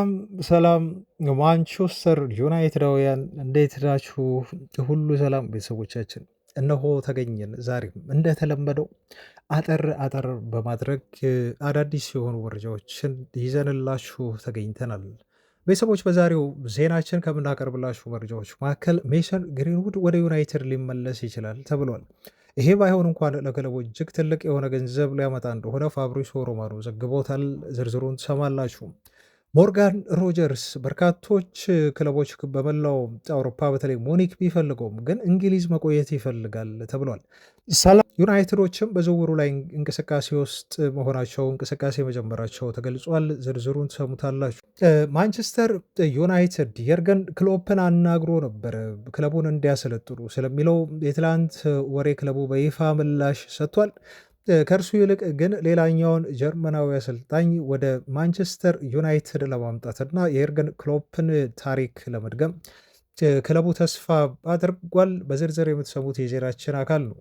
ሰላም ሰላም ማንቸስተር ዩናይትዳውያን እንዴት ናችሁ? ሁሉ ሰላም ቤተሰቦቻችን፣ እነሆ ተገኘን። ዛሬም እንደተለመደው አጠር አጠር በማድረግ አዳዲስ የሆኑ መረጃዎችን ይዘንላችሁ ተገኝተናል። ቤተሰቦች፣ በዛሬው ዜናችን ከምናቀርብላችሁ መረጃዎች መካከል ሜሰን ግሪንውድ ወደ ዩናይትድ ሊመለስ ይችላል ተብሏል። ይሄ ባይሆን እንኳን ለክለቡ እጅግ ትልቅ የሆነ ገንዘብ ሊያመጣ እንደሆነ ፋብሪሶ ሮማኖ ዘግቦታል። ዝርዝሩን ትሰማላችሁ። ሞርጋን ሮጀርስ በርካቶች ክለቦች በመላው አውሮፓ በተለይ ሙኒክ ቢፈልገውም ግን እንግሊዝ መቆየት ይፈልጋል ተብሏል። ሰላም ዩናይትዶችም በዝውውሩ ላይ እንቅስቃሴ ውስጥ መሆናቸው እንቅስቃሴ መጀመራቸው ተገልጿል። ዝርዝሩን ትሰሙታላችሁ። ማንቸስተር ዩናይትድ የርገን ክሎፕን አናግሮ ነበረ ክለቡን እንዲያሰለጥኑ ስለሚለው የትላንት ወሬ ክለቡ በይፋ ምላሽ ሰጥቷል። ከእርሱ ይልቅ ግን ሌላኛውን ጀርመናዊ አሰልጣኝ ወደ ማንቸስተር ዩናይትድ ለማምጣትና የኤርገን ክሎፕን ታሪክ ለመድገም ክለቡ ተስፋ አድርጓል። በዝርዝር የምትሰሙት የዜናችን አካል ነው።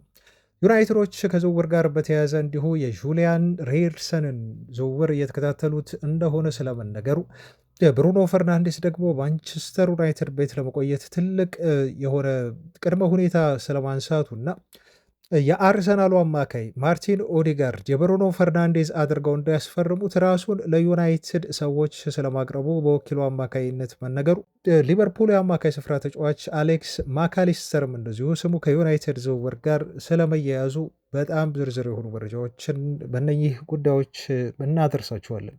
ዩናይትዶች ከዝውውር ጋር በተያያዘ እንዲሁ የጁሊያን ሬድሰንን ዝውውር እየተከታተሉት እንደሆነ ስለመነገሩ፣ ብሩኖ ፈርናንዴስ ደግሞ ማንቸስተር ዩናይትድ ቤት ለመቆየት ትልቅ የሆነ ቅድመ ሁኔታ ስለማንሳቱና የአርሰናሉ አማካይ ማርቲን ኦዲጋርድ የብሩኖ ፈርናንዴዝ አድርገው እንዳያስፈርሙት ራሱን ለዩናይትድ ሰዎች ስለማቅረቡ በወኪሉ አማካይነት መነገሩ፣ ሊቨርፑል የአማካይ ስፍራ ተጫዋች አሌክስ ማካሊስተርም እንደዚሁ ስሙ ከዩናይትድ ዝውውር ጋር ስለመያያዙ በጣም ዝርዝር የሆኑ መረጃዎችን በእነኚህ ጉዳዮች እናደርሳችኋለን።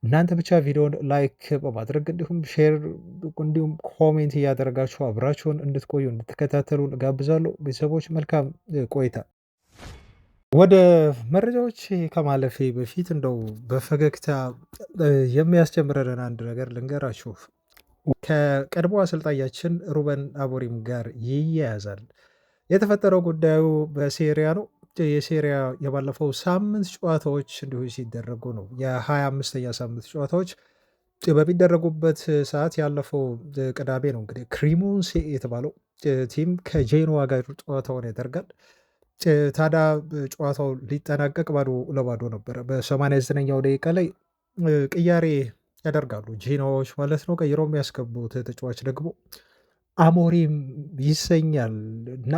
እናንተ ብቻ ቪዲዮን ላይክ በማድረግ እንዲሁም ሼር እንዲሁም ኮሜንት እያደረጋችሁ አብራችሁን እንድትቆዩ እንድትከታተሉን ጋብዛለሁ። ቤተሰቦች መልካም ቆይታ። ወደ መረጃዎች ከማለፌ በፊት እንደው በፈገግታ የሚያስጀምረንን አንድ ነገር ልንገራችሁ። ከቀድሞ አሰልጣኛችን ሩበን አሞሪም ጋር ይያያዛል። የተፈጠረው ጉዳዩ በሴሪያ ነው። የሴሪያ የባለፈው ሳምንት ጨዋታዎች እንዲሁ ሲደረጉ ነው። የ25ኛ ሳምንት ጨዋታዎች በሚደረጉበት ሰዓት ያለፈው ቅዳሜ ነው። እንግዲህ ክሪሞንሴ የተባለው ቲም ከጄኖዋ ጋር ጨዋታውን ያደርጋል። ታዲያ ጨዋታው ሊጠናቀቅ ባዶ ለባዶ ነበረ። በ89ኛው ደቂቃ ላይ ቅያሬ ያደርጋሉ ጄኖዋዎች ማለት ነው። ቀይረው የሚያስገቡት ተጫዋች ደግሞ አሞሪም ይሰኛል እና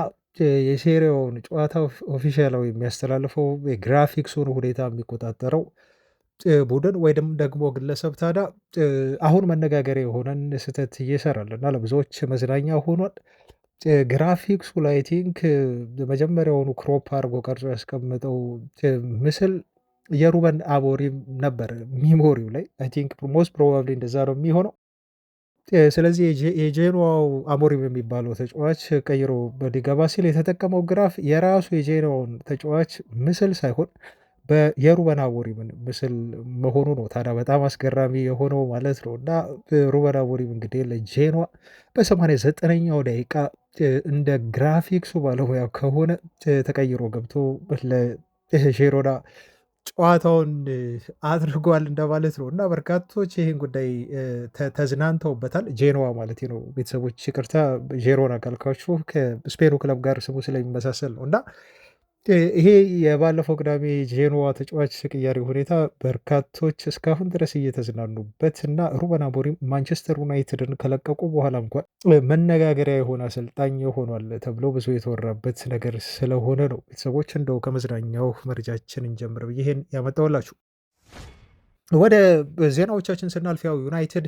የሴሪያውን ጨዋታ ኦፊሻላዊ የሚያስተላልፈው የግራፊክሱን ሁኔታ የሚቆጣጠረው ቡድን ወይም ደግሞ ግለሰብ ታዲያ አሁን መነጋገሪያ የሆነን ስህተት እየሰራል እና ለብዙዎች መዝናኛ ሆኗል። ግራፊክሱ ላይ ቲንክ መጀመሪያውኑ ክሮፕ አድርጎ ቀርጾ ያስቀምጠው ምስል የሩበን አሞሪም ነበር ሚሞሪው ላይ። አይ ቲንክ ሞስት ፕሮባብሊ እንደዛ ነው የሚሆነው። ስለዚህ የጄኖዋው አሞሪም የሚባለው ተጫዋች ቀይሮ ሊገባ ሲል የተጠቀመው ግራፍ የራሱ የጄኖዋውን ተጫዋች ምስል ሳይሆን የሩበን አሞሪምን ምስል መሆኑ ነው። ታዲያ በጣም አስገራሚ የሆነው ማለት ነው። እና ሩበን አሞሪም እንግዲህ ለጄኖዋ በ89ኛው ደቂቃ እንደ ግራፊክሱ ባለሙያ ከሆነ ተቀይሮ ገብቶ ለዢሮና ጨዋታውን አድርጓል እንደማለት ነው። እና በርካቶች ይህን ጉዳይ ተዝናንተውበታል። ጄኖዋ ማለት ነው። ቤተሰቦች ይቅርታ፣ ዤሮና ካልካችሁ ከስፔኑ ክለብ ጋር ስሙ ስለሚመሳሰል ነው። እና ይሄ የባለፈው ቅዳሜ ጄኖዋ ተጫዋች ቅያሬ ሁኔታ በርካቶች እስካሁን ድረስ እየተዝናኑበት እና ሩበን አሞሪም ማንቸስተር ዩናይትድን ከለቀቁ በኋላ እንኳን መነጋገሪያ የሆነ አሰልጣኝ ሆኗል ተብሎ ብዙ የተወራበት ነገር ስለሆነ ነው። ቤተሰቦች እንደው ከመዝናኛው መረጃችን እንጀምር ብዬ ይሄን ያመጣሁላችሁ። ወደ ዜናዎቻችን ስናልፍ ያው ዩናይትድ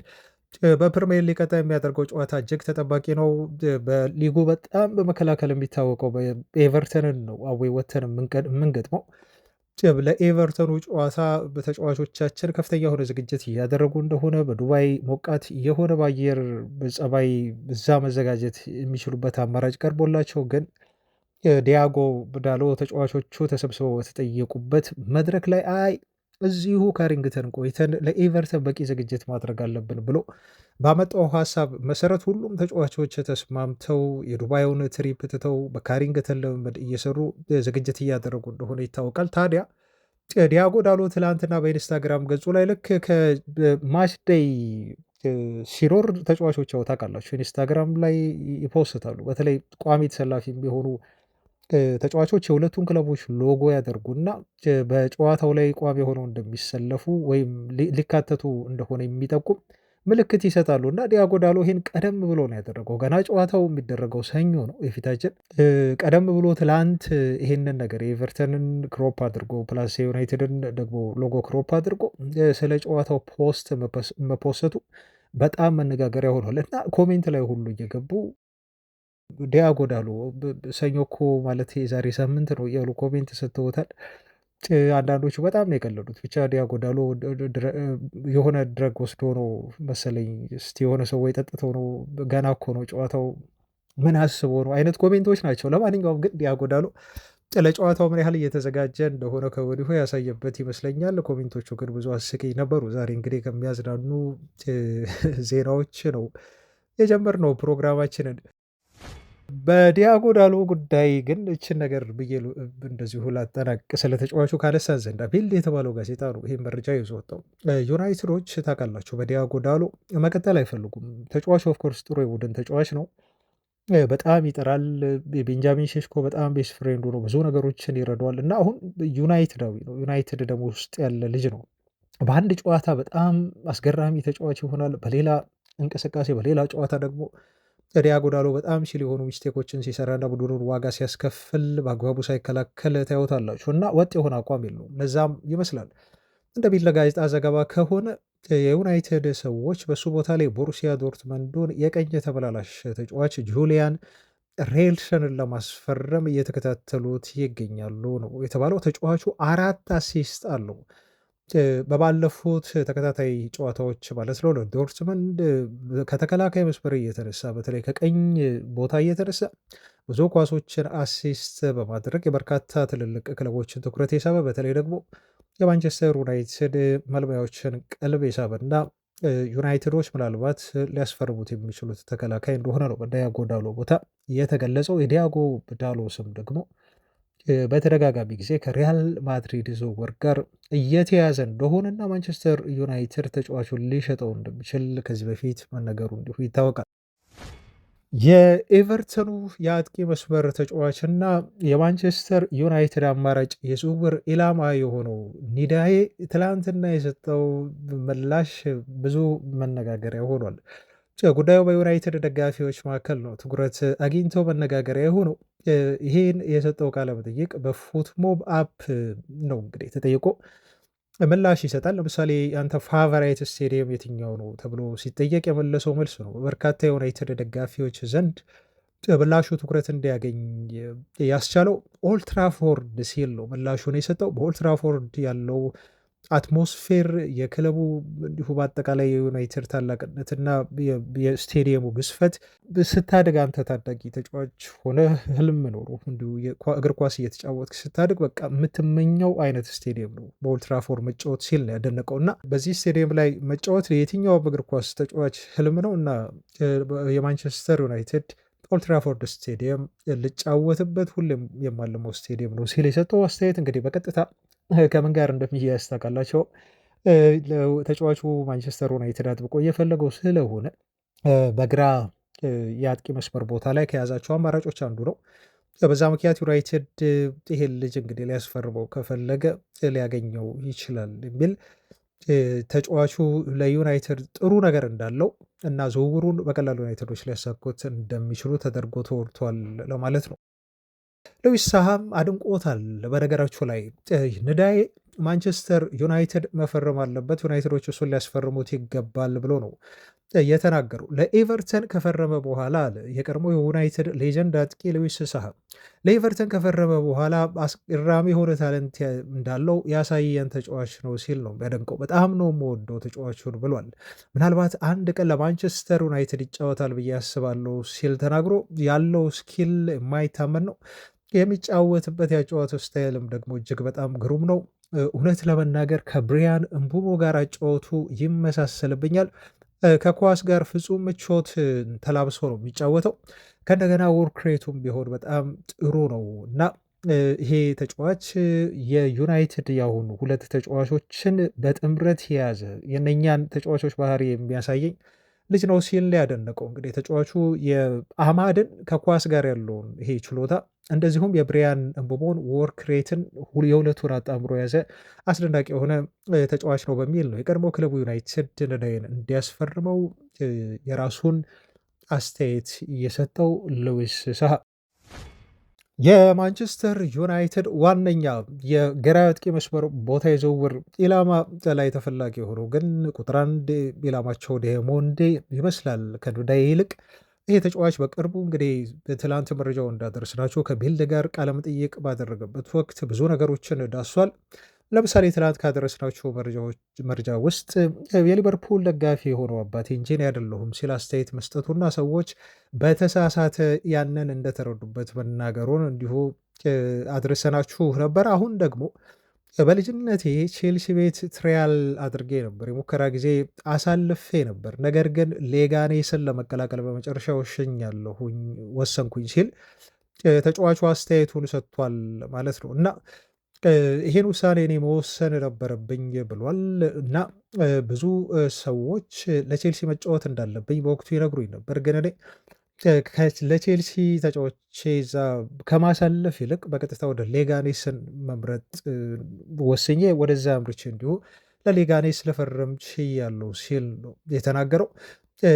በፕሪሚየር ሊግ ቀጣይ የሚያደርገው ጨዋታ እጅግ ተጠባቂ ነው። በሊጉ በጣም በመከላከል የሚታወቀው ኤቨርተንን ነው አዌይ ወተን የምንገጥመው። ለኤቨርተኑ ጨዋታ በተጫዋቾቻችን ከፍተኛ የሆነ ዝግጅት እያደረጉ እንደሆነ በዱባይ ሞቃት የሆነ በአየር ጸባይ እዛ መዘጋጀት የሚችሉበት አማራጭ ቀርቦላቸው ግን ዲያጎ ዳሎ ተጫዋቾቹ ተሰብስበው በተጠየቁበት መድረክ ላይ እዚሁ ካሪንግተን ቆይተን ለኤቨርተን በቂ ዝግጅት ማድረግ አለብን ብሎ ባመጣው ሀሳብ መሰረት ሁሉም ተጫዋቾች ተስማምተው የዱባዩን ትሪፕ ትተው በካሪንግተን ልምምድ እየሰሩ ዝግጅት እያደረጉ እንደሆነ ይታወቃል። ታዲያ ዲያጎ ዳሎ ትላንትና በኢንስታግራም ገጹ ላይ ልክ ከማች ዴይ ሲኖር ተጫዋቾች ያው ታውቃላችሁ ኢንስታግራም ላይ ይፖስታሉ። በተለይ ቋሚ ተሰላፊ የሚሆኑ ተጫዋቾች የሁለቱን ክለቦች ሎጎ ያደርጉና በጨዋታው ላይ ቋሚ ሆነው እንደሚሰለፉ ወይም ሊካተቱ እንደሆነ የሚጠቁም ምልክት ይሰጣሉ እና ዲያጎ ዳሎ ይሄን ቀደም ብሎ ነው ያደረገው። ገና ጨዋታው የሚደረገው ሰኞ ነው የፊታችን። ቀደም ብሎ ትላንት ይሄንን ነገር የኤቨርተንን ክሮፕ አድርጎ ፕላስ የዩናይትድን ደግሞ ሎጎ ክሮፕ አድርጎ ስለ ጨዋታው ፖስት መፖሰቱ በጣም መነጋገሪያ ሆኗል እና ኮሜንት ላይ ሁሉ እየገቡ ዲያጎ ዳሎ ሰኞ እኮ ማለት የዛሬ ሳምንት ነው እያሉ ኮሜንት ሰጥተውታል። አንዳንዶቹ በጣም ነው የቀለዱት። ብቻ ዲያጎ ዳሎ የሆነ ድረግ ወስዶ ነው መሰለኝ እስቲ የሆነ ሰው ወይ ጠጥተው ነው ገና እኮ ነው ጨዋታው ምን አስቦ ነው አይነት ኮሜንቶች ናቸው። ለማንኛውም ግን ዲያጎ ዳሎ ለጨዋታው ምን ያህል እየተዘጋጀ እንደሆነ ከወዲሁ ያሳየበት ይመስለኛል። ኮሜንቶቹ ግን ብዙ አስቂኝ ነበሩ። ዛሬ እንግዲህ ከሚያዝናኑ ዜናዎች ነው የጀመርነው ፕሮግራማችንን። በዲያጎ ዳሎ ጉዳይ ግን እችን ነገር ብዬ እንደዚሁ ላጠናቅ ስለ ተጫዋቹ ካነሳን ዘንዳ ቢልድ የተባለው ጋዜጣ ነው ይህን መረጃ ይዞ ወጣው። ዩናይትዶች ታውቃላችሁ በዲያጎ ዳሎ መቀጠል አይፈልጉም። ተጫዋቹ ኦፍኮርስ ጥሩ የቡድን ተጫዋች ነው። በጣም ይጠራል። ቤንጃሚን ሼሽኮ በጣም ቤስት ፍሬንዱ ነው። ብዙ ነገሮችን ይረዳዋል እና አሁን ዩናይትዳዊ ነው። ዩናይትድ ደግሞ ውስጥ ያለ ልጅ ነው። በአንድ ጨዋታ በጣም አስገራሚ ተጫዋች ይሆናል። በሌላ እንቅስቃሴ በሌላ ጨዋታ ደግሞ ዲያጎ ዳሎ በጣም ሲል የሆኑ ሚስቴኮችን ሲሰራና ቡድኑን ዋጋ ሲያስከፍል በአግባቡ ሳይከላከል ታዩታላችሁ እና ወጥ የሆነ አቋም የለውም። ለዛም ይመስላል እንደ ቢለ ጋዜጣ ዘገባ ከሆነ የዩናይትድ ሰዎች በሱ ቦታ ላይ ቦሩሲያ ዶርትመንዱን የቀኝ ተመላላሽ ተጫዋች ጁሊያን ሬልሰንን ለማስፈረም እየተከታተሉት ይገኛሉ ነው የተባለው። ተጫዋቹ 4 አሲስት አለው በባለፉት ተከታታይ ጨዋታዎች ማለት ነው። ለዶርትመንድ ከተከላካይ መስመር እየተነሳ በተለይ ከቀኝ ቦታ እየተነሳ ብዙ ኳሶችን አሲስት በማድረግ የበርካታ ትልልቅ ክለቦችን ትኩረት የሳበ በተለይ ደግሞ የማንቸስተር ዩናይትድ መልማዮችን ቀልብ የሳበ እና ዩናይትዶች ምናልባት ሊያስፈርሙት የሚችሉት ተከላካይ እንደሆነ ነው በዲያጎ ዳሎ ቦታ የተገለጸው። የዲያጎ ዳሎ ስም ደግሞ በተደጋጋሚ ጊዜ ከሪያል ማድሪድ ዝውውር ጋር እየተያዘ እንደሆነና ማንቸስተር ዩናይትድ ተጫዋቹን ሊሸጠው እንደሚችል ከዚህ በፊት መነገሩ እንዲሁ ይታወቃል። የኤቨርተኑ የአጥቂ መስመር ተጫዋችና የማንቸስተር ዩናይትድ አማራጭ የዝውውር ኢላማ የሆነው ኒዳዬ ትላንትና የሰጠው ምላሽ ብዙ መነጋገሪያ ሆኗል። ጉዳዩ በዩናይትድ ደጋፊዎች መካከል ነው ትኩረት አግኝቶ መነጋገሪያ የሆነው። ይሄን የሰጠው ቃለ መጠይቅ በፉትሞብ አፕ ነው እንግዲህ ተጠይቆ ምላሽ ይሰጣል። ለምሳሌ አንተ ፋቨራይት ስቴዲየም የትኛው ነው ተብሎ ሲጠየቅ የመለሰው መልስ ነው በርካታ የዩናይትድ ደጋፊዎች ዘንድ ምላሹ ትኩረት እንዲያገኝ ያስቻለው ኦልትራፎርድ ሲል ነው ምላሹን የሰጠው። በኦልትራፎርድ ያለው አትሞስፌር የክለቡ እንዲሁ በአጠቃላይ የዩናይትድ ታላቅነትና የስቴዲየሙ ግዝፈት ስታድግ አንተ ታዳጊ ተጫዋች ሆነ ህልም ኖሮ እንዲሁ እግር ኳስ እየተጫወትክ ስታድግ በቃ የምትመኘው አይነት ስቴዲየም ነው በኦልትራፎርድ መጫወት ሲል ነው ያደነቀው። እና በዚህ ስቴዲየም ላይ መጫወት የትኛውም እግር ኳስ ተጫዋች ህልም ነው እና የማንቸስተር ዩናይትድ ኦልትራፎርድ ስቴዲየም ልጫወትበት ሁሌም የማለመው ስቴዲየም ነው ሲል የሰጠው አስተያየት እንግዲህ በቀጥታ ከምን ጋር እንደሚያያዝ ታውቃላቸው። ተጫዋቹ ማንቸስተር ዩናይትድ አጥብቆ እየፈለገው ስለሆነ በግራ የአጥቂ መስመር ቦታ ላይ ከያዛቸው አማራጮች አንዱ ነው። በዛ ምክንያት ዩናይትድ ይሄን ልጅ እንግዲህ ሊያስፈርመው ከፈለገ ሊያገኘው ይችላል የሚል ተጫዋቹ ለዩናይትድ ጥሩ ነገር እንዳለው እና ዝውውሩን በቀላሉ ዩናይትዶች ሊያሳኩት እንደሚችሉ ተደርጎ ተወርቷል ለማለት ነው። ሉዊስ ሳሃም አድንቆታል። በነገራችሁ ላይ ንዳዬ ማንቸስተር ዩናይትድ መፈረም አለበት፣ ዩናይትዶች እሱን ሊያስፈርሙት ይገባል ብሎ ነው የተናገሩ። ለኤቨርተን ከፈረመ በኋላ አለ የቀድሞ የዩናይትድ ሌጀንድ አጥቂ ሉዊስ ሳሃ ለኤቨርተን ከፈረመ በኋላ አስገራሚ የሆነ ታለንት እንዳለው ያሳየን ተጫዋች ነው ሲል ነው ያደንቀው። በጣም ነው የምወደው ተጫዋቹን ብሏል። ምናልባት አንድ ቀን ለማንቸስተር ዩናይትድ ይጫወታል ብዬ አስባለሁ ሲል ተናግሮ ያለው ስኪል የማይታመን ነው። የሚጫወትበት ያጨዋወት ስታይልም ደግሞ እጅግ በጣም ግሩም ነው። እውነት ለመናገር ከብሪያን እምቡሞ ጋር አጫወቱ ይመሳሰልብኛል። ከኳስ ጋር ፍጹም ምቾት ተላብሶ ነው የሚጫወተው። ከእንደገና ወርክሬቱም ቢሆን በጣም ጥሩ ነው እና ይሄ ተጫዋች የዩናይትድ ያሁኑ ሁለት ተጫዋቾችን በጥምረት የያዘ የነኛን ተጫዋቾች ባህሪ የሚያሳየኝ ልጅ ነው ሲል ያደነቀው እንግዲህ ተጫዋቹ የአማድን ከኳስ ጋር ያለውን ይሄ ችሎታ እንደዚሁም የብሪያን እምቦሞን ወርክ ሬትን የሁለቱን አጣምሮ የያዘ አስደናቂ የሆነ ተጫዋች ነው በሚል ነው የቀድሞ ክለቡ ዩናይትድ ነዳይን እንዲያስፈርመው የራሱን አስተያየት እየሰጠው ሉዊስ ሳሃ። የማንቸስተር ዩናይትድ ዋነኛ የግራ አጥቂ መስመር ቦታ የዝውውር ኢላማ ላይ ተፈላጊ የሆነው ግን ቁጥር አንድ ኢላማቸው ዲያሞንዴ ይመስላል ከዱዳይ ይልቅ። ይሄ ተጫዋች በቅርቡ እንግዲህ ትላንት መረጃው እንዳደረስናቸው ከቢልድ ጋር ቃለመጠይቅ ባደረገበት ወቅት ብዙ ነገሮችን ዳሷል። ለምሳሌ ትላንት ካደረስናቸው መረጃ ውስጥ የሊቨርፑል ደጋፊ የሆነው አባቴ እንጂ እኔ አይደለሁም ሲል አስተያየት መስጠቱና ሰዎች በተሳሳተ ያንን እንደተረዱበት መናገሩን እንዲሁ አድርሰናችሁ ነበር። አሁን ደግሞ በልጅነቴ ቼልሲ ቤት ትሪያል አድርጌ ነበር፣ የሙከራ ጊዜ አሳልፌ ነበር። ነገር ግን ሌጋኔስን ለመቀላቀል በመጨረሻ ወሰንኩኝ ሲል ተጫዋቹ አስተያየቱን ሰጥቷል ማለት ነው እና ይሄን ውሳኔ እኔ መወሰን ነበረብኝ ብሏል እና ብዙ ሰዎች ለቼልሲ መጫወት እንዳለብኝ በወቅቱ ይነግሩኝ ነበር። ግን እኔ ለቼልሲ ተጫዋቼ እዛ ከማሳለፍ ይልቅ በቀጥታ ወደ ሌጋኔስን መምረጥ ወስኜ ወደዛ አምርቼ እንዲሁ ለሌጋኔስ ልፈርም ችያለሁ ሲል ነው የተናገረው።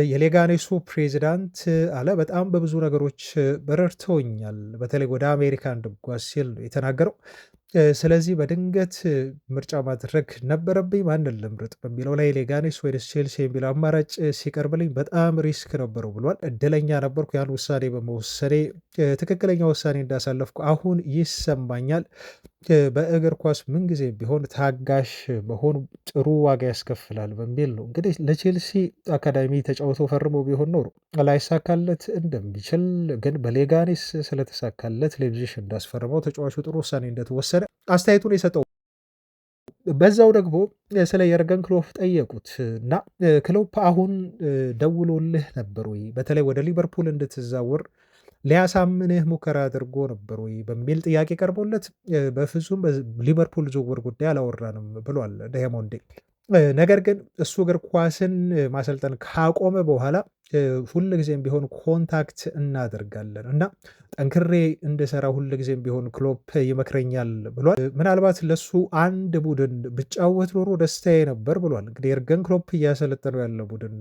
የሌጋኔሱ ፕሬዚዳንት አለ በጣም በብዙ ነገሮች ረድተውኛል፣ በተለይ ወደ አሜሪካ እንድጓዝ ሲል ነው የተናገረው። ስለዚህ በድንገት ምርጫ ማድረግ ነበረብኝ፣ ማንን ልምረጥ በሚለው ላይ ሌጋኔስ ወይስ ቼልሲ የሚል አማራጭ ሲቀርብልኝ በጣም ሪስክ ነበረው ብሏል። እድለኛ ነበርኩ ያን ውሳኔ በመወሰኔ፣ ትክክለኛ ውሳኔ እንዳሳለፍኩ አሁን ይሰማኛል። በእግር ኳስ ምንጊዜ ቢሆን ታጋሽ መሆን ጥሩ ዋጋ ያስከፍላል በሚል ነው እንግዲህ ለቼልሲ አካዳሚ ተጫውቶ ፈርሞ ቢሆን ኖሮ ላይሳካለት እንደሚችል ግን በሌጋኔስ ስለተሳካለት ሌብዚሽ እንዳስፈርመው ተጫዋቹ ጥሩ ውሳኔ እንደተወሰነ አስተያየቱን የሰጠው። በዛው ደግሞ ስለ የርገን ክሎፕ ጠየቁት እና ክሎፕ አሁን ደውሎልህ ነበር ወይ በተለይ ወደ ሊቨርፑል እንድትዛወር ሊያሳምንህ ሙከራ አድርጎ ነበር ወይ በሚል ጥያቄ ቀርቦለት በፍጹም ሊቨርፑል ዝውውር ጉዳይ አላወራንም ብሏል ዳይሞንዴ። ነገር ግን እሱ እግር ኳስን ማሰልጠን ካቆመ በኋላ ሁል ጊዜም ቢሆን ኮንታክት እናደርጋለን እና ጠንክሬ እንድሰራ ሁል ጊዜም ቢሆን ክሎፕ ይመክረኛል ብሏል። ምናልባት ለሱ አንድ ቡድን ብጫወት ኖሮ ደስታዬ ነበር ብሏል። እንግዲህ የርገን ክሎፕ እያሰለጠነው ያለ ቡድን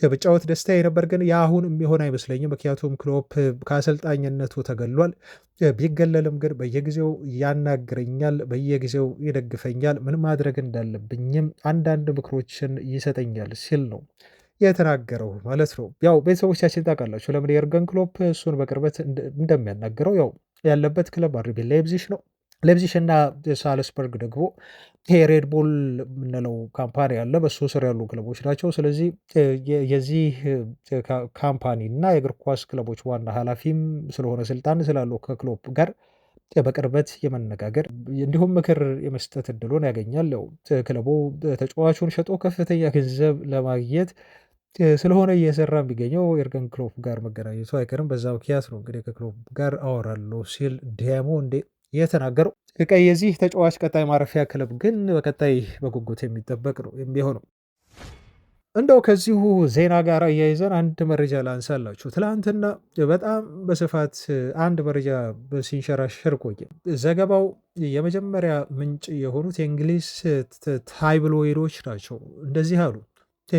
ብጫወት ደስታዬ ነበር፣ ግን የአሁን የሚሆን አይመስለኝም። ምክንያቱም ክሎፕ ከአሰልጣኝነቱ ተገሏል። ቢገለልም ግን በየጊዜው ያናግረኛል፣ በየጊዜው ይደግፈኛል፣ ምን ማድረግ እንዳለብኝም አንዳንድ ምክሮችን ይሰጠኛል ሲል ነው የተናገረው ማለት ነው። ያው ቤተሰቦቻችን ታውቃላችሁ ለምን የርገን ክሎፕ እሱን በቅርበት እንደሚያናግረው። ያው ያለበት ክለብ አርቢ ሌፕዚግ ነው። ሌፕዚግ እና ሳልስበርግ ደግሞ ይሄ ሬድቡል የምንለው ካምፓኒ አለ፣ በሱ ስር ያሉ ክለቦች ናቸው። ስለዚህ የዚህ ካምፓኒ እና የእግር ኳስ ክለቦች ዋና ኃላፊም ስለሆነ ስልጣን ስላለው ከክሎፕ ጋር በቅርበት የመነጋገር እንዲሁም ምክር የመስጠት እድሉን ያገኛል። ያው ክለቡ ተጫዋቹን ሸጦ ከፍተኛ ገንዘብ ለማግኘት ስለሆነ እየሰራ የሚገኘው የርገን ክሎፕ ጋር መገናኘቱ አይቀርም። በዛ ምክንያት ነው እንግዲህ ከክሎፕ ጋር አወራለሁ ሲል ዲያሞንዴ የተናገረው። የዚህ ተጫዋች ቀጣይ ማረፊያ ክለብ ግን በቀጣይ በጉጉት የሚጠበቅ ነው የሚሆነው። እንደው ከዚሁ ዜና ጋር እያይዘን አንድ መረጃ ላንሳላችሁ። ትላንትና በጣም በስፋት አንድ መረጃ ሲንሸራሸር ቆየ። ዘገባው የመጀመሪያ ምንጭ የሆኑት የእንግሊዝ ታይብሎይዶች ናቸው። እንደዚህ አሉ።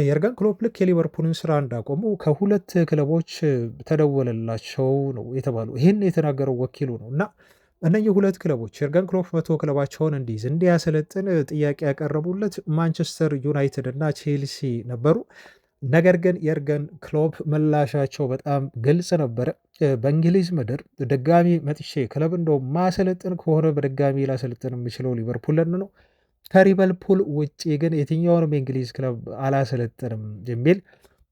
የርገን ክሎፕ ልክ የሊቨርፑልን ስራ እንዳቆሙ ከሁለት ክለቦች ተደወለላቸው ነው የተባሉ። ይህን የተናገረው ወኪሉ ነው እና እነኚህ ሁለት ክለቦች የርገን ክሎፕ መቶ ክለባቸውን እንዲይዝ እንዲያሰለጥን ጥያቄ ያቀረቡለት ማንቸስተር ዩናይትድ እና ቼልሲ ነበሩ። ነገር ግን የርገን ክሎፕ ምላሻቸው በጣም ግልጽ ነበረ። በእንግሊዝ ምድር ድጋሚ መጥቼ ክለብ እንደው ማሰለጥን ከሆነ በድጋሚ ላሰለጥን የምችለው ሊቨርፑልን ነው፣ ከሊቨርፑል ውጭ ግን የትኛውንም የእንግሊዝ ክለብ አላሰለጥንም የሚል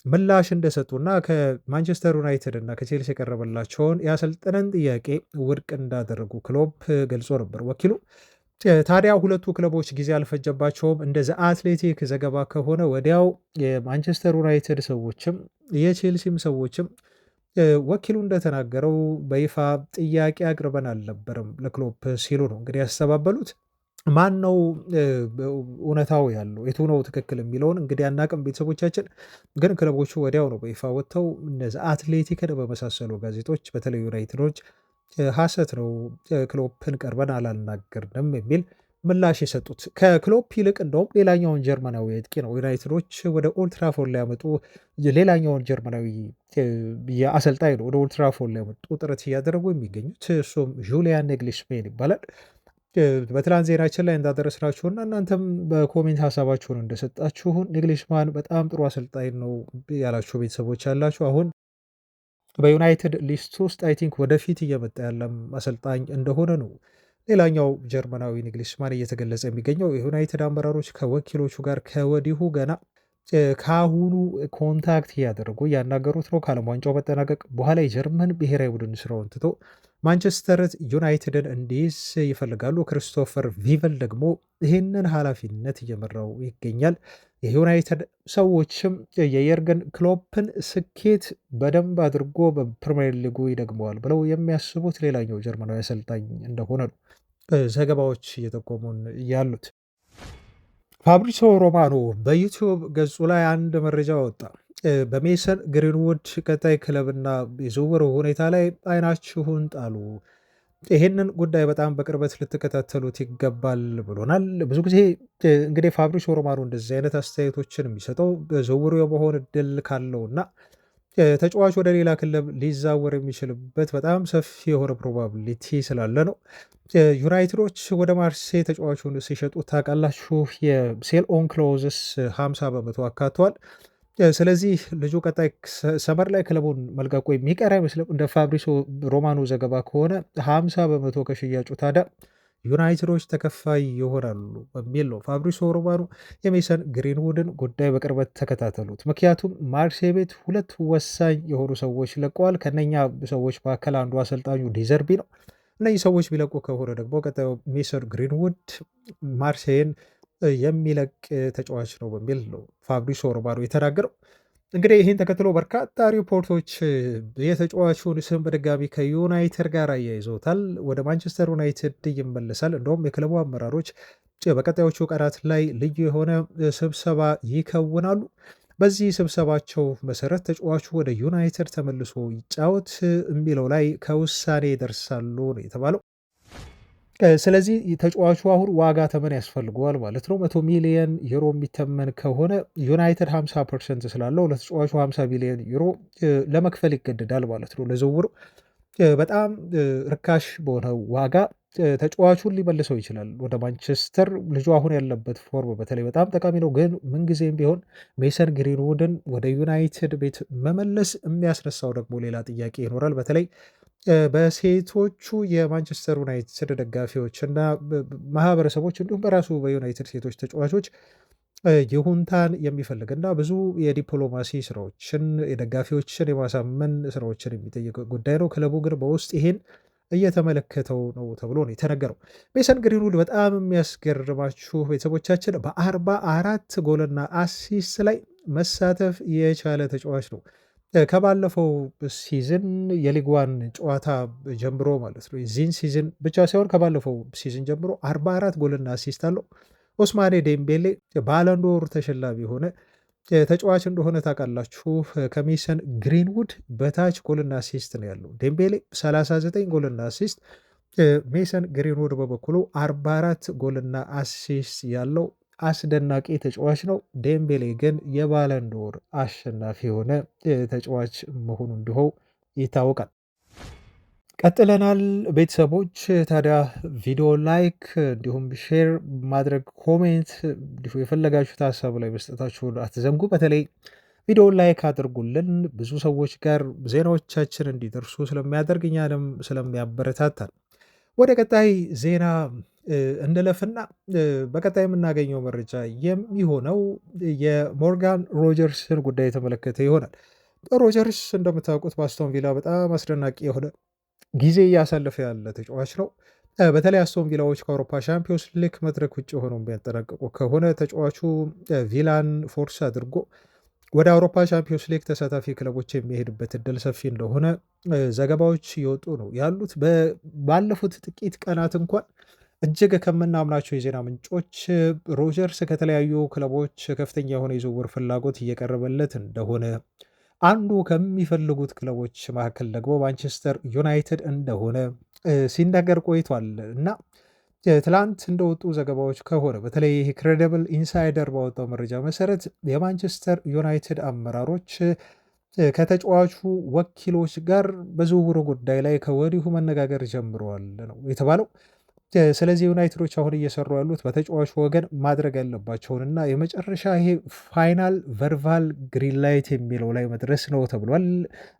ምላሽ እንደሰጡና ከማንቸስተር ዩናይትድ እና ከቼልሲ የቀረበላቸውን የአሰልጣኝን ጥያቄ ውድቅ እንዳደረጉ ክሎፕ ገልጾ ነበር ወኪሉ። ታዲያ ሁለቱ ክለቦች ጊዜ አልፈጀባቸውም። እንደዚ አትሌቲክ ዘገባ ከሆነ ወዲያው የማንቸስተር ዩናይትድ ሰዎችም የቼልሲም ሰዎችም ወኪሉ እንደተናገረው በይፋ ጥያቄ አቅርበን አልነበረም ለክሎፕ ሲሉ ነው እንግዲህ ያስተባበሉት። ማን ነው እውነታው ያለው የቱ ነው ትክክል የሚለውን እንግዲህ አናቅም ቤተሰቦቻችን። ግን ክለቦቹ ወዲያው ነው በይፋ ወጥተው እነዚህ አትሌቲክን በመሳሰሉ ጋዜጦች በተለይ ዩናይትዶች ሐሰት ነው ክሎፕን ቀርበን አላናገርንም የሚል ምላሽ የሰጡት። ከክሎፕ ይልቅ እንደውም ሌላኛውን ጀርመናዊ አጥቂ ነው ዩናይትዶች ወደ ኦልትራፎርድ ሊያመጡ ሌላኛውን ጀርመናዊ የአሰልጣኝ ነው ወደ ኦልትራፎርድ ሊያመጡ ጥረት እያደረጉ የሚገኙት እሱም ጁሊያን ኔግሊሽሜን ይባላል። በትላንት ዜናችን ላይ እንዳደረስናችሁና እናንተም በኮሜንት ሀሳባችሁን እንደሰጣችሁን ኔግሊሽማን በጣም ጥሩ አሰልጣኝ ነው ያላችሁ ቤተሰቦች ያላችሁ አሁን በዩናይትድ ሊስት ውስጥ አይ ቲንክ ወደፊት እየመጣ ያለም አሰልጣኝ እንደሆነ ነው ሌላኛው ጀርመናዊ ኒግሊስማን እየተገለጸ የሚገኘው። የዩናይትድ አመራሮች ከወኪሎቹ ጋር ከወዲሁ ገና ከአሁኑ ኮንታክት እያደረጉ እያናገሩት ነው። ከዓለም ዋንጫው መጠናቀቅ በኋላ የጀርመን ብሔራዊ ቡድን ስራውን ትቶ ማንቸስተር ዩናይትድን እንዲይዝ ይፈልጋሉ። ክሪስቶፈር ቪቨል ደግሞ ይህንን ኃላፊነት እየመራው ይገኛል። የዩናይትድ ሰዎችም የየርገን ክሎፕን ስኬት በደንብ አድርጎ በፕሪምየር ሊጉ ይደግመዋል ብለው የሚያስቡት ሌላኛው ጀርመናዊ አሰልጣኝ እንደሆነ ነው ዘገባዎች እየጠቆሙን ያሉት። ፋብሪሶ ሮማኖ በዩቲዩብ ገጹ ላይ አንድ መረጃ ወጣ። በሜሰን ግሪንውድ ቀጣይ ክለብና የዝውውር ሁኔታ ላይ አይናችሁን ጣሉ፣ ይህንን ጉዳይ በጣም በቅርበት ልትከታተሉት ይገባል ብሎናል። ብዙ ጊዜ እንግዲህ ፋብሪሶ ሮማኖ እንደዚህ አይነት አስተያየቶችን የሚሰጠው በዝውውሩ የመሆን እድል ካለውና ተጫዋች ወደ ሌላ ክለብ ሊዛወር የሚችልበት በጣም ሰፊ የሆነ ፕሮባቢሊቲ ስላለ ነው። ዩናይትዶች ወደ ማርሴ ተጫዋቹን ሲሸጡ ታውቃላችሁ፣ የሴል ኦን ክሎዝስ 50 በመቶ አካቷል። ስለዚህ ልጁ ቀጣይ ሰመር ላይ ክለቡን መልቀቁ የሚቀር አይመስልም። እንደ ፋብሪሶ ሮማኖ ዘገባ ከሆነ 50 በመቶ ከሽያጩ ታዲያ ዩናይትዶች ተከፋይ ይሆናሉ በሚል ነው። ፋብሪሶ ሮማኖ የሜሰን ግሪንውድን ጉዳይ በቅርበት ተከታተሉት፣ ምክንያቱም ማርሴ ቤት ሁለት ወሳኝ የሆኑ ሰዎች ለቀዋል። ከነኛ ሰዎች መካከል አንዱ አሰልጣኙ ዲዘርቢ ነው። እነዚህ ሰዎች ቢለቁ ከሆነ ደግሞ ቀጣዩ ሜሰን ግሪንውድ ማርሴይን የሚለቅ ተጫዋች ነው በሚል ነው ፋብሪሶ ሮማኖ የተናገረው። እንግዲህ ይህን ተከትሎ በርካታ ሪፖርቶች የተጫዋቹን ስም በድጋሚ ከዩናይትድ ጋር አያይዘውታል። ወደ ማንቸስተር ዩናይትድ ይመለሳል። እንደውም የክለቡ አመራሮች በቀጣዮቹ ቀናት ላይ ልዩ የሆነ ስብሰባ ይከውናሉ። በዚህ ስብሰባቸው መሰረት ተጫዋቹ ወደ ዩናይትድ ተመልሶ ይጫወት የሚለው ላይ ከውሳኔ ይደርሳሉ ነው የተባለው። ስለዚህ ተጫዋቹ አሁን ዋጋ ተመን ያስፈልገዋል ማለት ነው። 100 ሚሊዮን ዩሮ የሚተመን ከሆነ ዩናይትድ 50% ስላለው ለተጫዋቹ 50 ሚሊዮን ዩሮ ለመክፈል ይገደዳል ማለት ነው። ለዝውውሩ በጣም ርካሽ በሆነ ዋጋ ተጫዋቹን ሊመልሰው ይችላል ወደ ማንቸስተር። ልጁ አሁን ያለበት ፎርም በተለይ በጣም ጠቃሚ ነው፣ ግን ምንጊዜም ቢሆን ሜሰን ግሪንውድን ወደ ዩናይትድ ቤት መመለስ የሚያስነሳው ደግሞ ሌላ ጥያቄ ይኖራል። በተለይ በሴቶቹ የማንቸስተር ዩናይትድ ደጋፊዎች እና ማህበረሰቦች እንዲሁም በራሱ በዩናይትድ ሴቶች ተጫዋቾች ይሁንታን የሚፈልግ እና ብዙ የዲፕሎማሲ ስራዎችን የደጋፊዎችን የማሳመን ስራዎችን የሚጠይቅ ጉዳይ ነው። ክለቡ ግን በውስጥ ይሄን እየተመለከተው ነው ተብሎ ነው የተነገረው። ሜሰን ግሪንውድ በጣም የሚያስገርማችሁ ቤተሰቦቻችን በ44 ጎልና አሲስት ላይ መሳተፍ የቻለ ተጫዋች ነው። ከባለፈው ሲዝን የሊግዋን ጨዋታ ጀምሮ ማለት ነው የዚህን ሲዝን ብቻ ሳይሆን ከባለፈው ሲዝን ጀምሮ 44 ጎልና አሲስት አለው። ኦስማኔ ዴምቤሌ ባለንዶር ተሸላሚ የሆነ ተጫዋች እንደሆነ ታውቃላችሁ። ከሜሰን ግሪንውድ በታች ጎልና አሲስት ነው ያለው ዴምቤሌ 39 ጎልና አሲስት፣ ሜሰን ግሪንውድ በበኩሉ 44 ጎልና አሲስት ያለው አስደናቂ ተጫዋች ነው። ዴምቤሌ ግን የባለንዶር አሸናፊ የሆነ ተጫዋች መሆኑ እንዲሁ ይታወቃል። ቀጥለናል ቤተሰቦች። ታዲያ ቪዲዮ ላይክ እንዲሁም ሼር ማድረግ ኮሜንት፣ እንዲሁ የፈለጋችሁት ሀሳብ ላይ መስጠታችሁን አትዘንጉ። በተለይ ቪዲዮ ላይክ አድርጉልን፣ ብዙ ሰዎች ጋር ዜናዎቻችን እንዲደርሱ ስለሚያደርግ እኛንም ስለሚያበረታታል። ወደ ቀጣይ ዜና እንለፍና በቀጣይ የምናገኘው መረጃ የሚሆነው የሞርጋን ሮጀርስን ጉዳይ የተመለከተ ይሆናል። ሮጀርስ እንደምታውቁት በአስቶን ቪላ በጣም አስደናቂ የሆነ ጊዜ እያሳለፈ ያለ ተጫዋች ነው። በተለይ አስቶን ቪላዎች ከአውሮፓ ሻምፒዮንስ ሊግ መድረክ ውጭ ሆነው የሚያጠናቅቁ ከሆነ ተጫዋቹ ቪላን ፎርስ አድርጎ ወደ አውሮፓ ሻምፒዮንስ ሊግ ተሳታፊ ክለቦች የሚሄድበት እድል ሰፊ እንደሆነ ዘገባዎች እየወጡ ነው ያሉት። ባለፉት ጥቂት ቀናት እንኳን እጅግ ከምናምናቸው የዜና ምንጮች ሮጀርስ ከተለያዩ ክለቦች ከፍተኛ የሆነ የዝውውር ፍላጎት እየቀረበለት እንደሆነ፣ አንዱ ከሚፈልጉት ክለቦች መካከል ደግሞ ማንቸስተር ዩናይትድ እንደሆነ ሲነገር ቆይቷል እና ትላንት እንደወጡ ዘገባዎች ከሆነ በተለይ ክሬዲብል ኢንሳይደር ባወጣው መረጃ መሰረት የማንቸስተር ዩናይትድ አመራሮች ከተጫዋቹ ወኪሎች ጋር በዝውውሩ ጉዳይ ላይ ከወዲሁ መነጋገር ጀምረዋል ነው የተባለው። ስለዚህ ዩናይትዶች አሁን እየሰሩ ያሉት በተጫዋቹ ወገን ማድረግ ያለባቸውንና የመጨረሻ ይሄ ፋይናል ቨርባል ግሪን ላይት የሚለው ላይ መድረስ ነው ተብሏል።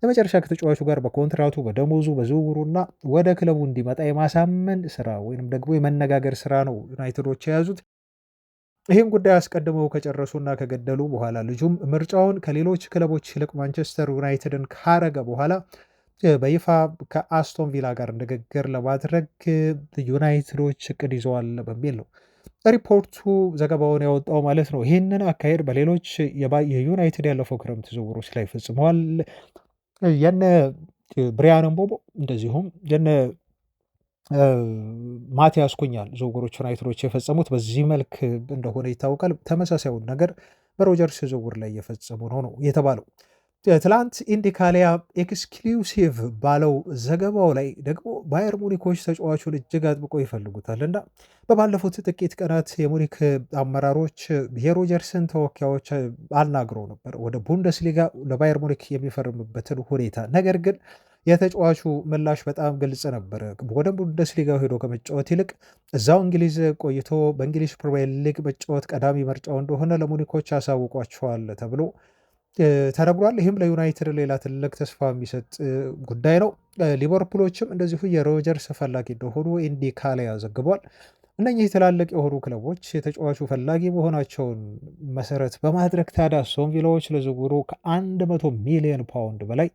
የመጨረሻ ከተጫዋቹ ጋር በኮንትራቱ በደሞዙ በዝውውሩና ወደ ክለቡ እንዲመጣ የማሳመን ስራ ወይንም ደግሞ የመነጋገር ስራ ነው ዩናይትዶች የያዙት። ይህም ጉዳይ አስቀድመው ከጨረሱና ከገደሉ በኋላ ልጁም ምርጫውን ከሌሎች ክለቦች ይልቅ ማንቸስተር ዩናይትድን ካረገ በኋላ በይፋ ከአስቶን ቪላ ጋር ንግግር ለማድረግ ዩናይትዶች እቅድ ይዘዋል በሚል ነው ሪፖርቱ ዘገባውን ያወጣው ማለት ነው። ይህንን አካሄድ በሌሎች የዩናይትድ ያለፈው ክረምት ዝውውሮች ላይ ፈጽመዋል። የነ ብሪያን ምቦሞ እንደዚሁም የነ ማቲያስ ኩኛን ዝውውሮች ዩናይትዶች የፈጸሙት በዚህ መልክ እንደሆነ ይታወቃል። ተመሳሳዩን ነገር በሮጀርስ ዝውውር ላይ እየፈጸሙ ነው የተባለው። ትላንት ኢንዲካሊያ ኤክስክሉሲቭ ባለው ዘገባው ላይ ደግሞ ባየር ሙኒኮች ተጫዋቹን እጅግ አጥብቆ ይፈልጉታል እና በባለፉት ጥቂት ቀናት የሙኒክ አመራሮች የሮጀርስን ተወካዮች አናግረው ነበር ወደ ቡንደስሊጋ ለባየር ሙኒክ የሚፈርምበትን ሁኔታ። ነገር ግን የተጫዋቹ ምላሽ በጣም ግልጽ ነበር። ወደ ቡንደስሊጋው ሄዶ ከመጫወት ይልቅ እዛው እንግሊዝ ቆይቶ በእንግሊዝ ፕሪሚየር ሊግ መጫወት ቀዳሚ ምርጫው እንደሆነ ለሙኒኮች አሳውቋቸዋል ተብሎ ተነግሯል። ይህም ለዩናይትድ ሌላ ትልቅ ተስፋ የሚሰጥ ጉዳይ ነው። ሊቨርፑሎችም እንደዚሁ የሮጀርስ ፈላጊ እንደሆኑ ኢንዲካሊያ ዘግቧል። እነኚህ ትላልቅ የሆኑ ክለቦች የተጫዋቹ ፈላጊ መሆናቸውን መሰረት በማድረግ ታዲያ አስቶን ቪላዎች ለዝውውሩ ከ100 ሚሊዮን ፓውንድ በላይ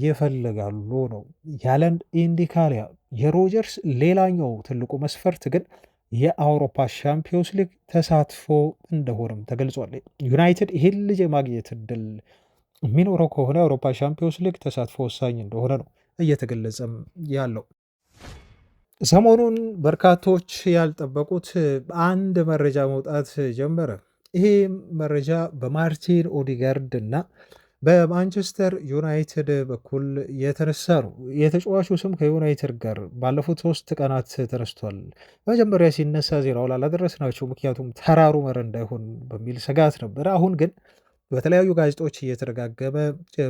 ይፈልጋሉ ነው ያለን ኢንዲካሊያ። የሮጀርስ ሌላኛው ትልቁ መስፈርት ግን የአውሮፓ ሻምፒዮንስ ሊግ ተሳትፎ እንደሆነም ተገልጿል። ዩናይትድ ይህን ልጅ የማግኘት እድል የሚኖረው ከሆነ የአውሮፓ ሻምፒዮንስ ሊግ ተሳትፎ ወሳኝ እንደሆነ ነው እየተገለጸም ያለው። ሰሞኑን በርካቶች ያልጠበቁት አንድ መረጃ መውጣት ጀመረ። ይሄ መረጃ በማርቲን ኦዲጋርድ እና በማንቸስተር ዩናይትድ በኩል የተነሳ ነው። የተጫዋቹ ስም ከዩናይትድ ጋር ባለፉት 3 ቀናት ተነስቷል። መጀመሪያ ሲነሳ ዜናው ላላደረስናቸው ምክንያቱም ተራሩ መር እንዳይሆን በሚል ስጋት ነበር። አሁን ግን በተለያዩ ጋዜጦች እየተደጋገመ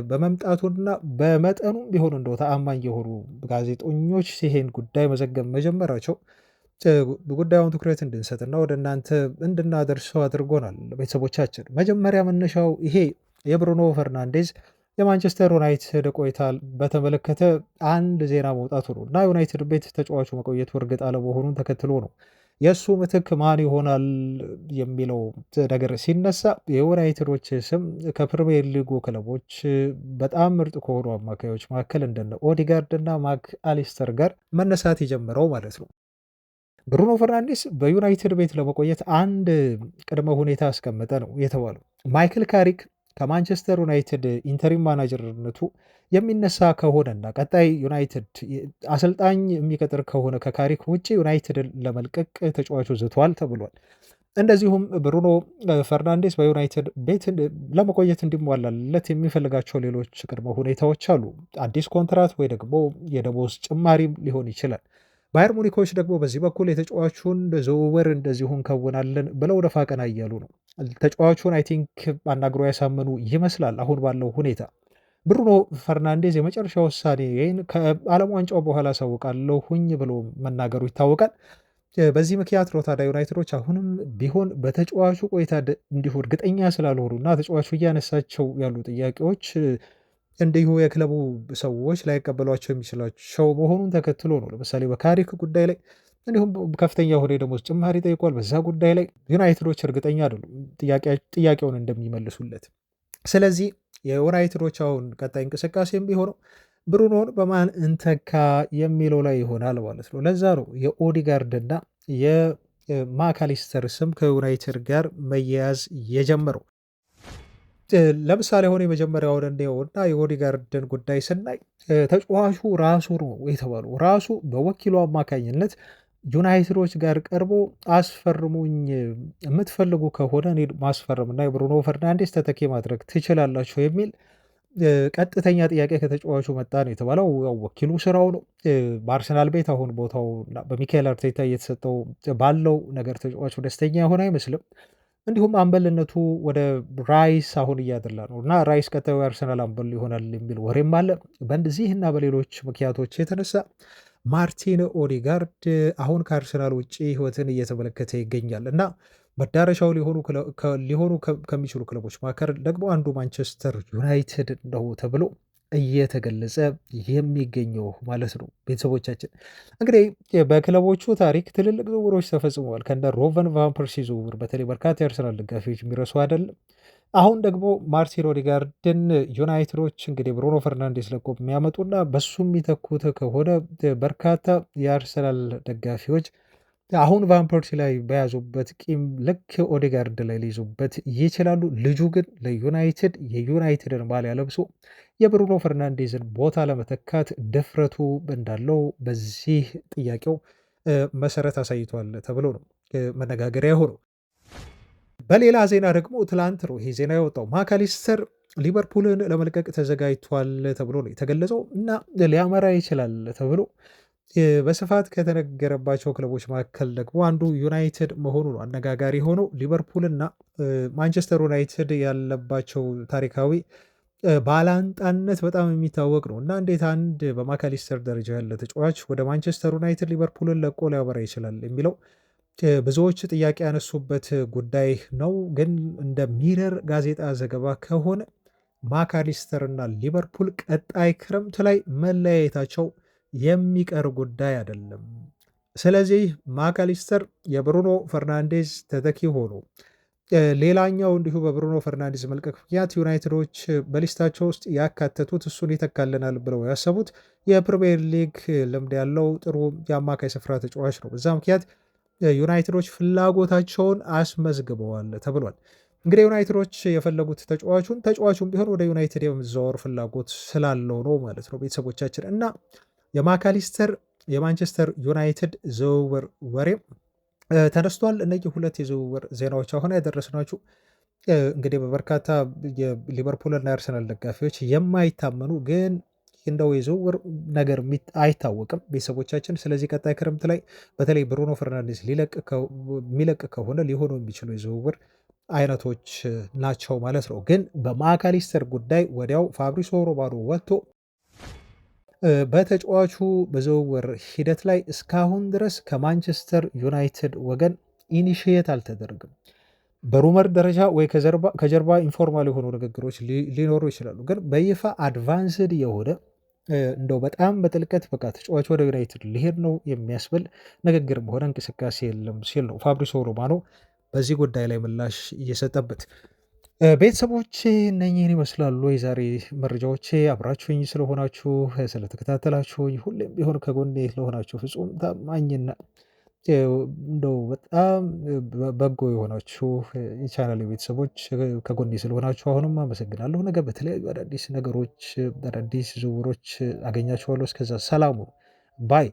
በመምጣቱና በመጠኑም ቢሆን እንደው ተአማኝ የሆኑ ጋዜጠኞች ይሄን ጉዳይ መዘገብ መጀመራቸው ጉዳዩን ትኩረት እንድንሰጥና ወደ እናንተ እንድናደርሰው አድርጎናል። ቤተሰቦቻችን መጀመሪያ መነሻው ይሄ የብሩኖ ፈርናንዴዝ የማንቸስተር ዩናይትድ ቆይታ በተመለከተ አንድ ዜና መውጣቱ ነው እና ዩናይትድ ቤት ተጫዋቹ መቆየቱ እርግጥ አለመሆኑን ተከትሎ ነው የእሱ ምትክ ማን ይሆናል የሚለው ነገር ሲነሳ የዩናይትዶች ስም ከፕሪሚየር ሊጉ ክለቦች በጣም ምርጥ ከሆኑ አማካዮች መካከል እንደነ ኦዲጋርድ እና ማክ አሊስተር ጋር መነሳት የጀመረው ማለት ነው። ብሩኖ ፈርናንዴስ በዩናይትድ ቤት ለመቆየት አንድ ቅድመ ሁኔታ አስቀመጠ ነው የተባለው። ማይክል ካሪክ ከማንቸስተር ዩናይትድ ኢንተሪም ማናጀርነቱ የሚነሳ ከሆነና ቀጣይ ዩናይትድ አሰልጣኝ የሚቀጥር ከሆነ ከካሪክ ውጭ ዩናይትድ ለመልቀቅ ተጫዋቹ ዝቷል ተብሏል። እንደዚሁም ብሩኖ ፈርናንዴስ በዩናይትድ ቤት ለመቆየት እንዲሟላለት የሚፈልጋቸው ሌሎች ቅድመ ሁኔታዎች አሉ። አዲስ ኮንትራት ወይ ደግሞ የደሞዝ ጭማሪም ሊሆን ይችላል። ባየር ሙኒኮች ደግሞ በዚህ በኩል የተጫዋቹን ዝውውር እንደዚሁ እንከውናለን ብለው ደፋ ቀና እያሉ ነው። ተጫዋቹን አይ ቲንክ አናግሮ ያሳመኑ ይመስላል። አሁን ባለው ሁኔታ ብሩኖ ፈርናንዴዝ የመጨረሻ ውሳኔ ይህን ከዓለም ዋንጫው በኋላ አሳውቃለሁኝ ብሎ መናገሩ ይታወቃል። በዚህ ምክንያት ነው ታዲያ ዩናይትዶች አሁንም ቢሆን በተጫዋቹ ቆይታ እንዲሁ እርግጠኛ ስላልሆኑ እና ተጫዋቹ እያነሳቸው ያሉ ጥያቄዎች እንዲሁ የክለቡ ሰዎች ላይቀበሏቸው የሚችላቸው መሆኑን ተከትሎ ነው። ለምሳሌ በካሪክ ጉዳይ ላይ እንዲሁም ከፍተኛ የሆነ የደሞዝ ጭማሪ ጠይቋል። በዛ ጉዳይ ላይ ዩናይትዶች እርግጠኛ አይደሉም ጥያቄውን እንደሚመልሱለት። ስለዚህ የዩናይትዶች አሁን ቀጣይ እንቅስቃሴ የሚሆነው ብሩኖን በማን እንተካ የሚለው ላይ ይሆናል ማለት ነው። ለዛ ነው የኦዲጋርድ እና የማካሊስተር ስም ከዩናይትድ ጋር መያያዝ የጀመረው። ለምሳሌ አሁን የመጀመሪያውን እንየውና የኦዲጋርድን ጉዳይ ስናይ ተጫዋቹ ራሱ ነው የተባለው ራሱ በወኪሉ አማካኝነት ዩናይትዶች ጋር ቀርቦ አስፈርሙኝ፣ የምትፈልጉ ከሆነ እኔ ማስፈረም እና የብሩኖ ፈርናንዴስ ተተኪ ማድረግ ትችላላችሁ የሚል ቀጥተኛ ጥያቄ ከተጫዋቹ መጣ ነው የተባለው። ያው ወኪሉ ስራው ነው። በአርሰናል ቤት አሁን ቦታው በሚካኤል አርቴታ እየተሰጠው ባለው ነገር ተጫዋቹ ደስተኛ የሆነ አይመስልም። እንዲሁም አምበልነቱ ወደ ራይስ አሁን እያደላ ነው እና ራይስ ቀጣዩ የአርሰናል አምበል ይሆናል የሚል ወሬም አለ። በእንደዚህ እና በሌሎች ምክንያቶች የተነሳ ማርቲን ኦዴጋርድ አሁን ከአርሰናል ውጭ ህይወትን እየተመለከተ ይገኛል እና መዳረሻው ሊሆኑ ከሚችሉ ክለቦች መካከል ደግሞ አንዱ ማንቸስተር ዩናይትድ ነው ተብሎ እየተገለጸ የሚገኘው ማለት ነው። ቤተሰቦቻችን እንግዲህ በክለቦቹ ታሪክ ትልልቅ ዝውውሮች ተፈጽመዋል። ከእንደ ሮቨን ቫን ፐርሲ ዝውውር በተለይ በርካታ የአርሰናል ደጋፊዎች የሚረሱ አይደለም። አሁን ደግሞ ማርቲን ኦዴጋርድን ዩናይትዶች እንግዲህ ብሩኖ ፈርናንዴስ ለቆ የሚያመጡና በሱ የሚተኩት ከሆነ በርካታ የአርሰናል ደጋፊዎች አሁን ቫን ፐርሲ ላይ በያዙበት ቂም ልክ ኦዴጋርድ ላይ ሊይዙበት ይችላሉ። ልጁ ግን ለዩናይትድ የዩናይትድን ማሊያ ለብሶ የብሩኖ ፈርናንዴዝን ቦታ ለመተካት ድፍረቱ እንዳለው በዚህ ጥያቄው መሰረት አሳይቷል ተብሎ ነው መነጋገሪያ የሆነው። በሌላ ዜና ደግሞ ትላንት ነው ይሄ ዜና የወጣው። ማካሊስተር ሊቨርፑልን ለመልቀቅ ተዘጋጅቷል ተብሎ ነው የተገለጸው እና ሊያመራ ይችላል ተብሎ በስፋት ከተነገረባቸው ክለቦች መካከል ደግሞ አንዱ ዩናይትድ መሆኑ ነው አነጋጋሪ ሆነው። ሊቨርፑልና ማንቸስተር ዩናይትድ ያለባቸው ታሪካዊ ባላንጣነት በጣም የሚታወቅ ነው እና እንዴት አንድ በማካሊስተር ደረጃ ያለ ተጫዋች ወደ ማንቸስተር ዩናይትድ ሊቨርፑልን ለቆ ሊያበራ ይችላል የሚለው ብዙዎች ጥያቄ ያነሱበት ጉዳይ ነው። ግን እንደ ሚረር ጋዜጣ ዘገባ ከሆነ ማካሊስተር እና ሊቨርፑል ቀጣይ ክረምት ላይ መለያየታቸው የሚቀር ጉዳይ አይደለም። ስለዚህ ማካሊስተር የብሩኖ ፈርናንዴዝ ተተኪ ሆኖ ሌላኛው እንዲሁ በብሩኖ ፈርናንዴዝ መልቀቅ ምክንያት ዩናይትዶች በሊስታቸው ውስጥ ያካተቱት እሱን ይተካልናል ብለው ያሰቡት የፕሪሚየር ሊግ ልምድ ያለው ጥሩ የአማካይ ስፍራ ተጫዋች ነው። በዛ ምክንያት ዩናይትዶች ፍላጎታቸውን አስመዝግበዋል ተብሏል። እንግዲህ ዩናይትዶች የፈለጉት ተጫዋቹን ቢሆን ወደ ዩናይትድ የመዘዋወር ፍላጎት ስላለው ነው ማለት ነው ቤተሰቦቻችን። እና የማካሊስተር የማንቸስተር ዩናይትድ ዝውውር ወሬ ተነስቷል። እነዚህ ሁለት የዝውውር ዜናዎች አሁን ያደረስናችሁ እንግዲህ በበርካታ የሊቨርፑልና የአርሰናል ደጋፊዎች የማይታመኑ ግን እንደው የዝውውር ነገር አይታወቅም ቤተሰቦቻችን። ስለዚህ ቀጣይ ክረምት ላይ በተለይ ብሩኖ ፈርናንዴስ የሚለቅ ከሆነ ሊሆኑ የሚችሉ የዝውውር አይነቶች ናቸው ማለት ነው። ግን በማካሊስተር ጉዳይ ወዲያው ፋብሪሶ ሮማኖ ወጥቶ በተጫዋቹ በዝውውር ሂደት ላይ እስካሁን ድረስ ከማንቸስተር ዩናይትድ ወገን ኢኒሺየት አልተደረገም። በሩመር ደረጃ ወይ ከጀርባ ኢንፎርማል የሆኑ ንግግሮች ሊኖሩ ይችላሉ። ግን በይፋ አድቫንስድ የሆነ እንደው በጣም በጥልቀት በቃ ተጫዋቹ ወደ ዩናይትድ ሊሄድ ነው የሚያስብል ንግግርም ሆነ እንቅስቃሴ የለም ሲል ነው ፋብሪሶ ሮማኖ በዚህ ጉዳይ ላይ ምላሽ እየሰጠበት። ቤተሰቦቼ እነኚህን ይመስላሉ የዛሬ መረጃዎቼ። አብራችሁኝ ስለሆናችሁ ስለተከታተላችሁኝ ሁሌም ቢሆን ከጎኔ ለሆናችሁ ፍጹም ታማኝና እንደው በጣም በጎ የሆናችሁ የቻናል ቤተሰቦች ከጎኔ ስለሆናችሁ አሁንም አመሰግናለሁ። ነገ በተለያዩ አዳዲስ ነገሮች አዳዲስ ዝውውሮች አገኛችኋለሁ። እስከዛ ሰላሙ ባይ